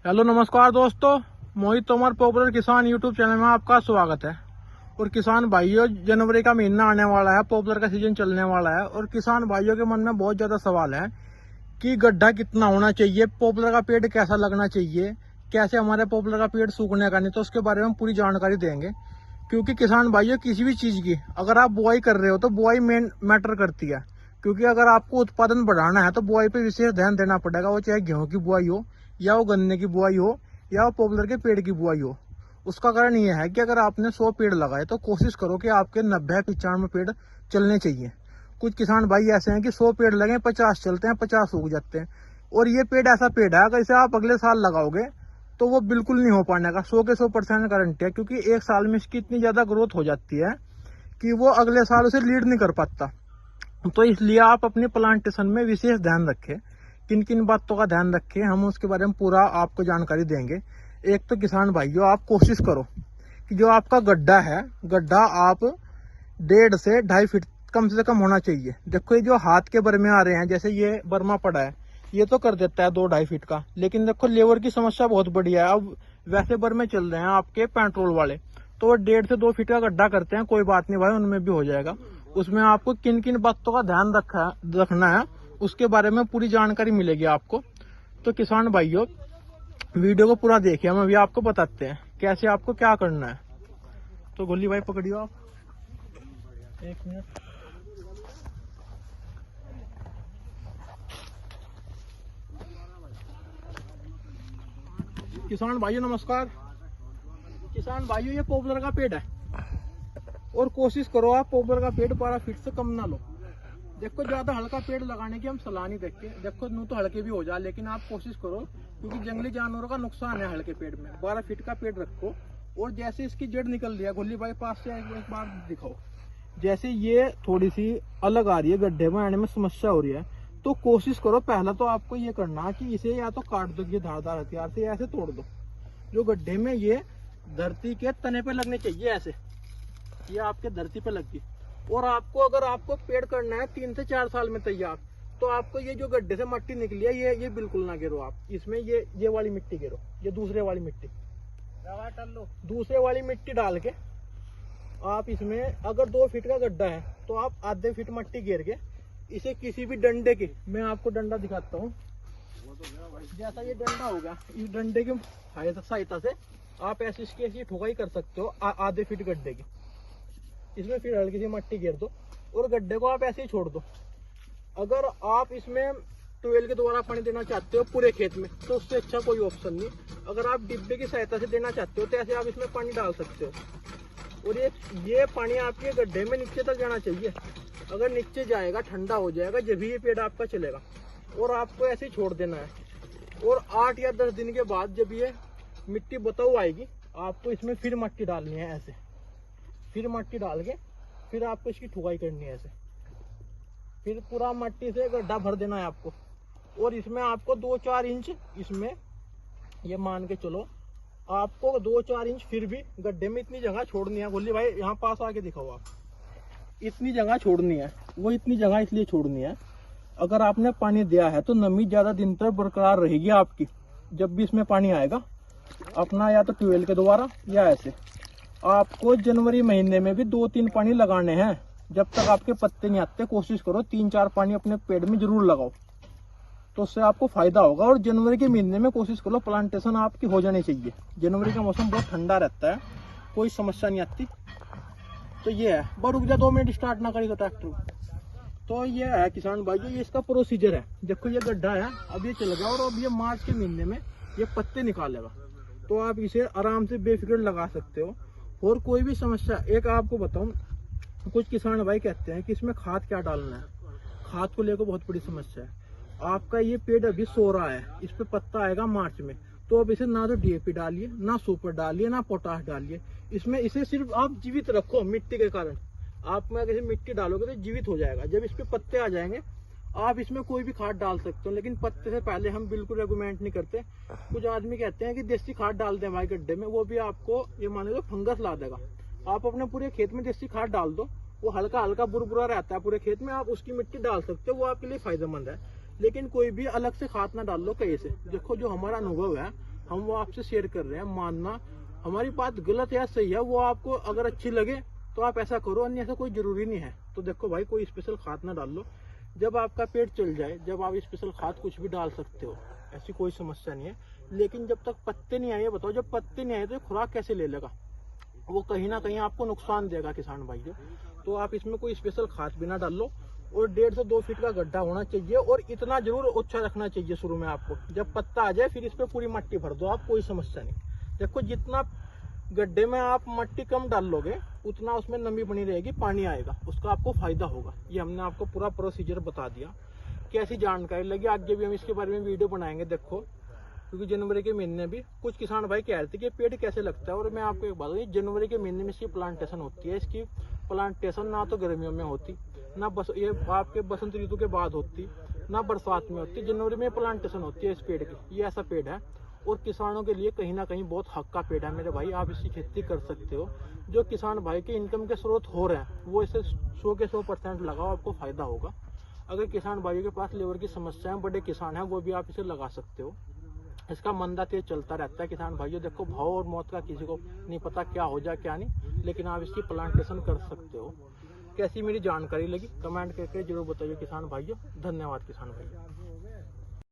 Hello नमस्कार दोस्तों, मोहित Tomar popular किसान यूट्यूब चैनल में आपका स्वागत है। और किसान भाइयों, जनवरी का महीना आने वाला है, पॉपुलर का सीजन चलने वाला है और किसान भाइयों के मन में बहुत ज्यादा सवाल है कि गड्ढा कितना होना चाहिए, पॉपुलर का पेड़ कैसा लगना चाहिए, कैसे हमारे पॉपुलर का पेड़ सूखने का नहीं। तो उसके बारे में पूरी जानकारी देंगे, क्योंकि किसान भाइयों किसी भी चीज की अगर आप बुआई कर रहे हो तो बुआई मेन मैटर करती है। क्योंकि अगर आपको उत्पादन बढ़ाना है तो बुआई पे विशेष ध्यान देना पड़ेगा, वो चाहे गेहूं की बुआई हो या वो गन्ने की बुआई हो या वो पॉपुलर के पेड़ की बुआई हो। उसका कारण ये है कि अगर आपने 100 पेड़ लगाए तो कोशिश करो कि आपके 90-95 पेड़ चलने चाहिए। कुछ किसान भाई ऐसे हैं कि 100 पेड़ लगे, 50 चलते हैं, 50 उग जाते हैं। और ये पेड़ ऐसा पेड़ है, अगर इसे आप अगले साल लगाओगे तो वो बिल्कुल नहीं हो पाने का, 100 के 100% गारंटी है। क्योंकि एक साल में इसकी इतनी ज्यादा ग्रोथ हो जाती है कि वो अगले साल उसे लीड नहीं कर पाता। तो इसलिए आप अपने प्लांटेशन में विशेष ध्यान रखें। किन किन बातों का ध्यान रखें, हम उसके बारे में पूरा आपको जानकारी देंगे। एक तो किसान भाइयों, आप कोशिश करो कि जो आपका गड्ढा है, गड्ढा आप 1.5 से 2.5 फीट कम से कम होना चाहिए। देखो ये जो हाथ के बर्मे आ रहे हैं, जैसे ये बर्मा पड़ा है, ये तो कर देता है 2-2.5 फीट का, लेकिन देखो लेबर की समस्या बहुत बढ़िया है। अब वैसे बर्मे चल रहे हैं आपके पेट्रोल वाले, तो वो 1.5 से 2 फीट का गड्ढा करते हैं। कोई बात नहीं भाई, उनमें भी हो जाएगा। उसमें आपको किन किन बातों का ध्यान रखना है, उसके बारे में पूरी जानकारी मिलेगी आपको। तो किसान भाइयों, वीडियो को पूरा देखिए, हम अभी आपको बताते हैं कैसे आपको क्या करना है। तो गोली भाई पकड़ियो आप, 1 मिनट। किसान भाइयों नमस्कार। किसान भाइयों, ये पॉपुलर का पेड़ है और कोशिश करो आप पॉपुलर का पेड़ 12 फीट से कम ना लो। देखो ज्यादा हल्का पेड़ लगाने की हम सलाह नहीं देते। देखो नू तो हल्के भी हो जाए, लेकिन आप कोशिश करो, क्योंकि जंगली जानवरों का नुकसान है हल्के पेड़ में। 12 फीट का पेड़ रखो। और जैसे इसकी जड़ निकल रही है, गोली भाई पास से एक बार दिखाओ, जैसे ये थोड़ी सी अलग आ रही है, गड्ढे में आने में समस्या हो रही है, तो कोशिश करो पहला तो आपको ये करना कि इसे या तो काट दो, ये धारदार हथियार से, ऐसे तोड़ दो। जो गड्ढे में ये धरती के तने पे लगने चाहिए, ऐसे ये आपके धरती पे लग गई। और आपको अगर आपको पेड़ करना है 3 से 4 साल में तैयार, तो आपको ये जो गड्ढे से मिट्टी निकली है, ये बिल्कुल ना गिरो आप इसमें। ये वाली मिट्टी गिरो, ये दूसरे वाली मिट्टी, दूसरे वाली मिट्टी डाल के आप इसमें, अगर 2 फीट का गड्ढा है तो आप आधे फीट मिट्टी घेर के इसे किसी भी डंडे के, मैं आपको डंडा दिखाता हूँ, जैसा ये डंडा होगा, इस डंडे की सहायता से आप ऐसी ठोकाई कर सकते हो आधे फीट गड्ढे की। इसमें फिर हल्की सी मिट्टी घेर दो और गड्ढे को आप ऐसे ही छोड़ दो। अगर आप इसमें ट्यूबवेल के द्वारा पानी देना चाहते हो पूरे खेत में, तो उससे अच्छा कोई ऑप्शन नहीं। अगर आप डिब्बे की सहायता से देना चाहते हो तो ऐसे आप इसमें पानी डाल सकते हो। और ये पानी आपके गड्ढे में नीचे तक जाना चाहिए। अगर नीचे जाएगा, ठंडा हो जाएगा, जब भी ये पेड़ आपका चलेगा। और आपको ऐसे ही छोड़ देना है। और 8 या 10 दिन के बाद जब ये मिट्टी बताऊ आएगी, आपको इसमें फिर मिट्टी डालनी है, ऐसे फिर मिट्टी डाल के फिर आपको इसकी ठुकाई करनी है, ऐसे फिर पूरा मिट्टी से गड्ढा भर देना है आपको। और इसमें आपको 2-4 इंच, इसमें ये मान के चलो आपको 2-4 इंच फिर भी गड्ढे में इतनी जगह छोड़नी है। गोली भाई यहाँ पास आके दिखाओ आप, इतनी जगह छोड़नी है। वो इतनी जगह इसलिए छोड़नी है, अगर आपने पानी दिया है तो नमी ज्यादा दिन तक बरकरार रहेगी आपकी। जब भी इसमें पानी आएगा अपना, या तो ट्यूबवेल के द्वारा या ऐसे, आपको जनवरी महीने में भी 2-3 पानी लगाने हैं। जब तक आपके पत्ते नहीं आते, कोशिश करो 3-4 पानी अपने पेड़ में जरूर लगाओ, तो उससे आपको फायदा होगा। और जनवरी के महीने में कोशिश करो प्लांटेशन आपकी हो जानी चाहिए। जनवरी का मौसम बहुत ठंडा रहता है, कोई समस्या नहीं आती। तो ये है, बस रुक जा 2 मिनट, स्टार्ट ना करेगा ट्रैक्टर। तो ये है किसान भाई, ये इसका प्रोसीजर है। देखो ये गड्ढा है, अब ये चल गया और अब ये मार्च के महीने में ये पत्ते निकालेगा। तो आप इसे आराम से बेफिक्र लगा सकते हो। और कोई भी समस्या, एक आपको बताऊं, कुछ किसान भाई कहते हैं कि इसमें खाद क्या डालना है। खाद को लेकर बहुत बड़ी समस्या है। आपका ये पेड़ अभी सो रहा है, इस पे पत्ता आएगा मार्च में, तो अब इसे ना तो डीएपी डालिए, ना सुपर डालिए, ना पोटाश डालिए। इसमें इसे सिर्फ आप जीवित रखो मिट्टी के कारण। आप में अगर मिट्टी डालोगे तो जीवित हो जाएगा। जब इस पे पत्ते आ जाएंगे, आप इसमें कोई भी खाद डाल सकते हो, लेकिन पत्ते से पहले हम बिल्कुल रेकमेंड नहीं करते। कुछ आदमी कहते हैं कि देसी खाद डाल दें भाई गड्ढे में, वो भी आपको ये माने लो फंगस ला देगा। आप अपने पूरे खेत में देसी खाद डाल दो, वो हल्का हल्का बुरबुरा रहता है पूरे खेत में, आप उसकी मिट्टी डाल सकते हो, वो आपके लिए फायदेमंद है। लेकिन कोई भी अलग से खाद ना डाल लो कहीं से। देखो जो हमारा अनुभव है, हम वो आपसे शेयर कर रहे हैं। मानना हमारी बात गलत या सही है, वो आपको अगर अच्छी लगे तो आप ऐसा करो, अन्य ऐसा कोई जरूरी नहीं है। तो देखो भाई, कोई स्पेशल खाद ना डाल लो। जब आपका पेड़ चल जाए, जब आप स्पेशल खाद कुछ भी डाल सकते हो, ऐसी कोई समस्या नहीं है। लेकिन जब तक पत्ते नहीं आए, बताओ जब पत्ते नहीं आए तो खुराक कैसे ले लेगा? वो कहीं ना कहीं आपको नुकसान देगा किसान भाइयों। तो आप इसमें कोई स्पेशल खाद भी ना डाल लो, और 1.5 से 2 फीट का गड्ढा होना चाहिए, और इतना जरूर ओछा रखना चाहिए शुरू में आपको। जब पत्ता आ जाए फिर इस पे पूरी मट्टी भर दो आप, कोई समस्या नहीं। देखो, जितना गड्ढे में आप मट्टी कम डाल लोगे उतना उसमें नमी बनी रहेगी, पानी आएगा, उसका आपको फायदा होगा। ये हमने आपको पूरा प्रोसीजर बता दिया। कैसी जानकारी लगी, आगे भी हम इसके बारे में वीडियो बनाएंगे। देखो, क्योंकि जनवरी के महीने भी कुछ किसान भाई कह रहे थे कि पेड़ कैसे लगता है, और मैं आपको एक बात बताऊं, जनवरी के महीने में इसकी प्लांटेशन होती है। इसकी प्लांटेशन ना तो गर्मियों में होती, ना ये आपके बसंत ऋतु के बाद होती, ना बरसात में होती। जनवरी में प्लांटेशन होती है इस पेड़ की। ये ऐसा पेड़ है, और किसानों के लिए कहीं ना कहीं बहुत हक का पेड़ है मेरे भाई। आप इसकी खेती कर सकते हो। जो किसान भाई के इनकम के स्रोत हो रहे हैं, वो इसे 100 के 100% लगाओ, आपको फायदा होगा। अगर किसान भाइयों के पास लेबर की समस्या है, बड़े किसान हैं, वो भी आप इसे लगा सकते हो। इसका मंदा तेज चलता रहता है किसान भाइयों। देखो, भाव और मौत का किसी को नहीं पता, क्या हो जाए क्या नहीं, लेकिन आप इसकी प्लांटेशन कर सकते हो। कैसी मेरी जानकारी लगी कमेंट करके जरूर बताइए किसान भाइयों। धन्यवाद किसान भाइयों।